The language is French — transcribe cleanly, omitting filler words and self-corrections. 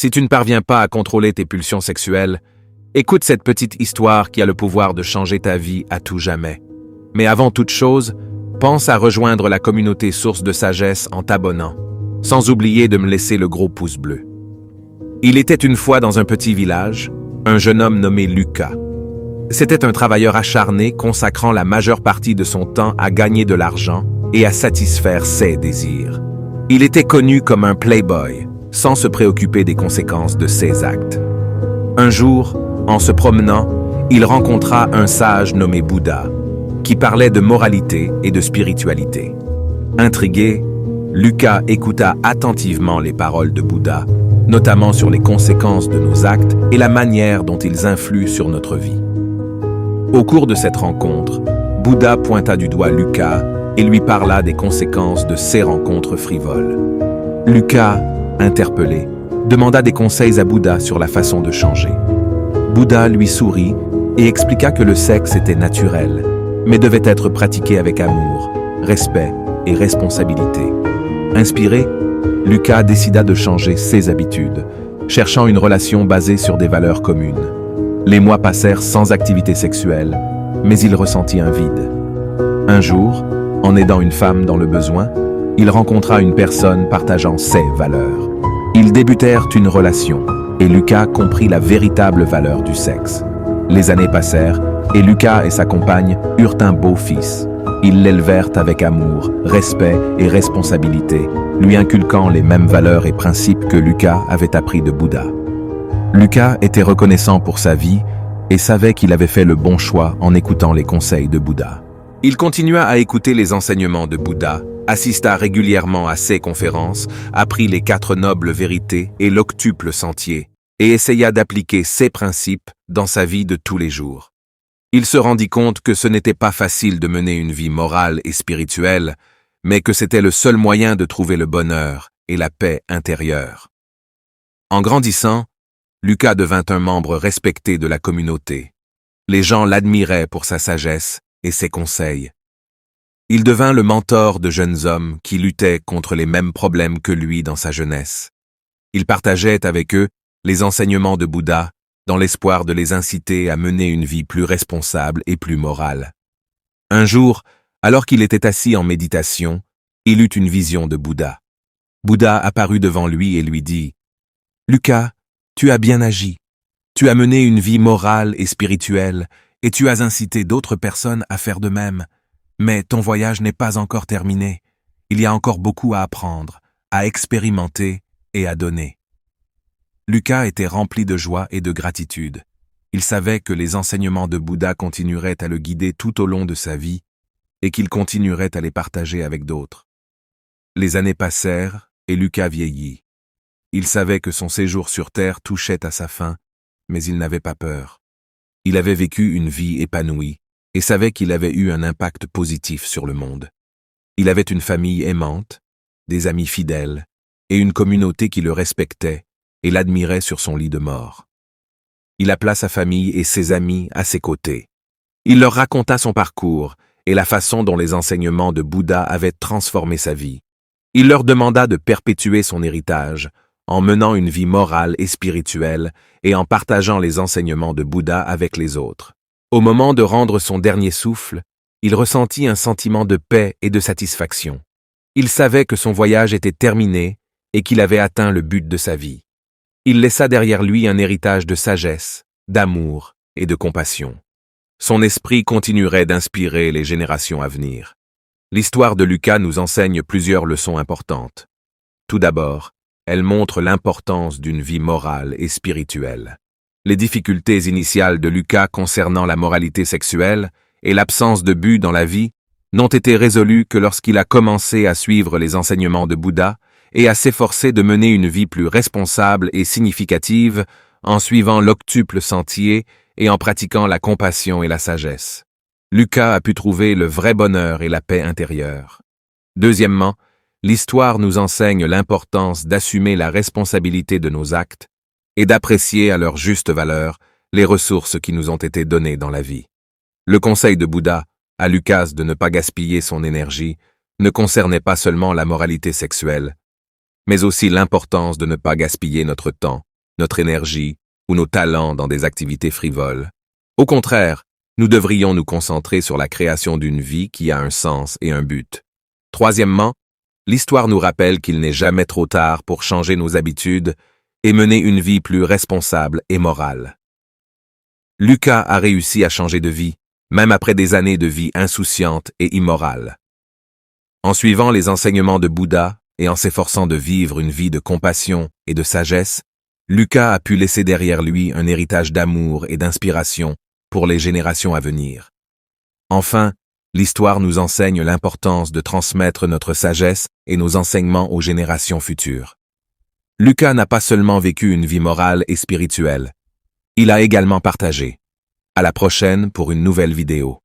Si tu ne parviens pas à contrôler tes pulsions sexuelles, écoute cette petite histoire qui a le pouvoir de changer ta vie à tout jamais. Mais avant toute chose, pense à rejoindre la communauté Source de Sagesse en t'abonnant, sans oublier de me laisser le gros pouce bleu. Il était une fois dans un petit village, un jeune homme nommé Lucas. C'était un travailleur acharné consacrant la majeure partie de son temps à gagner de l'argent et à satisfaire ses désirs. Il était connu comme un playboy, sans se préoccuper des conséquences de ses actes. Un jour, en se promenant, il rencontra un sage nommé Bouddha, qui parlait de moralité et de spiritualité. Intrigué, Lucas écouta attentivement les paroles de Bouddha, notamment sur les conséquences de nos actes et la manière dont ils influent sur notre vie. Au cours de cette rencontre, Bouddha pointa du doigt Lucas et lui parla des conséquences de ces rencontres frivoles. Lucas, interpellé, demanda des conseils à Bouddha sur la façon de changer. Bouddha lui sourit et expliqua que le sexe était naturel, mais devait être pratiqué avec amour, respect et responsabilité. Inspiré, Lucas décida de changer ses habitudes, cherchant une relation basée sur des valeurs communes. Les mois passèrent sans activité sexuelle, mais il ressentit un vide. Un jour, en aidant une femme dans le besoin, il rencontra une personne partageant ses valeurs. Ils débutèrent une relation, et Lucas comprit la véritable valeur du sexe. Les années passèrent, et Lucas et sa compagne eurent un beau fils. Ils l'élevèrent avec amour, respect et responsabilité, lui inculquant les mêmes valeurs et principes que Lucas avait appris de Bouddha. Lucas était reconnaissant pour sa vie et savait qu'il avait fait le bon choix en écoutant les conseils de Bouddha. Il continua à écouter les enseignements de Bouddha, assista régulièrement à ses conférences, apprit les 4 nobles vérités et l'octuple sentier, et essaya d'appliquer ces principes dans sa vie de tous les jours. Il se rendit compte que ce n'était pas facile de mener une vie morale et spirituelle, mais que c'était le seul moyen de trouver le bonheur et la paix intérieure. En grandissant, Lucas devint un membre respecté de la communauté. Les gens l'admiraient pour sa sagesse et ses conseils. Il devint le mentor de jeunes hommes qui luttaient contre les mêmes problèmes que lui dans sa jeunesse. Il partageait avec eux les enseignements de Bouddha dans l'espoir de les inciter à mener une vie plus responsable et plus morale. Un jour, alors qu'il était assis en méditation, il eut une vision de Bouddha. Bouddha apparut devant lui et lui dit « Lucas, tu as bien agi. Tu as mené une vie morale et spirituelle et tu as incité d'autres personnes à faire de même. Mais ton voyage n'est pas encore terminé. Il y a encore beaucoup à apprendre, à expérimenter et à donner. » Lucas était rempli de joie et de gratitude. Il savait que les enseignements de Bouddha continueraient à le guider tout au long de sa vie et qu'il continuerait à les partager avec d'autres. Les années passèrent et Lucas vieillit. Il savait que son séjour sur Terre touchait à sa fin, mais il n'avait pas peur. Il avait vécu une vie épanouie et savait qu'il avait eu un impact positif sur le monde. Il avait une famille aimante, des amis fidèles et une communauté qui le respectait et l'admirait sur son lit de mort. Il appela sa famille et ses amis à ses côtés. Il leur raconta son parcours et la façon dont les enseignements de Bouddha avaient transformé sa vie. Il leur demanda de perpétuer son héritage en menant une vie morale et spirituelle et en partageant les enseignements de Bouddha avec les autres. Au moment de rendre son dernier souffle, il ressentit un sentiment de paix et de satisfaction. Il savait que son voyage était terminé et qu'il avait atteint le but de sa vie. Il laissa derrière lui un héritage de sagesse, d'amour et de compassion. Son esprit continuerait d'inspirer les générations à venir. L'histoire de Lucas nous enseigne plusieurs leçons importantes. Tout d'abord, elle montre l'importance d'une vie morale et spirituelle. Les difficultés initiales de Lucas concernant la moralité sexuelle et l'absence de but dans la vie n'ont été résolues que lorsqu'il a commencé à suivre les enseignements de Bouddha et à s'efforcer de mener une vie plus responsable et significative en suivant l'octuple sentier et en pratiquant la compassion et la sagesse. Lucas a pu trouver le vrai bonheur et la paix intérieure. Deuxièmement, l'histoire nous enseigne l'importance d'assumer la responsabilité de nos actes et d'apprécier à leur juste valeur les ressources qui nous ont été données dans la vie. Le conseil de Bouddha à Lucas de ne pas gaspiller son énergie ne concernait pas seulement la moralité sexuelle, mais aussi l'importance de ne pas gaspiller notre temps notre énergie ou nos talents dans des activités frivoles. Au contraire, nous devrions nous concentrer sur la création d'une vie qui a un sens et un but. Troisièmement, l'histoire nous rappelle qu'il n'est jamais trop tard pour changer nos habitudes et mener une vie plus responsable et morale. Lucas a réussi à changer de vie, même après des années de vie insouciante et immorale. En suivant les enseignements de Bouddha et en s'efforçant de vivre une vie de compassion et de sagesse, Lucas a pu laisser derrière lui un héritage d'amour et d'inspiration pour les générations à venir. Enfin, l'histoire nous enseigne l'importance de transmettre notre sagesse et nos enseignements aux générations futures. Lucas n'a pas seulement vécu une vie morale et spirituelle, il a également partagé. À la prochaine pour une nouvelle vidéo.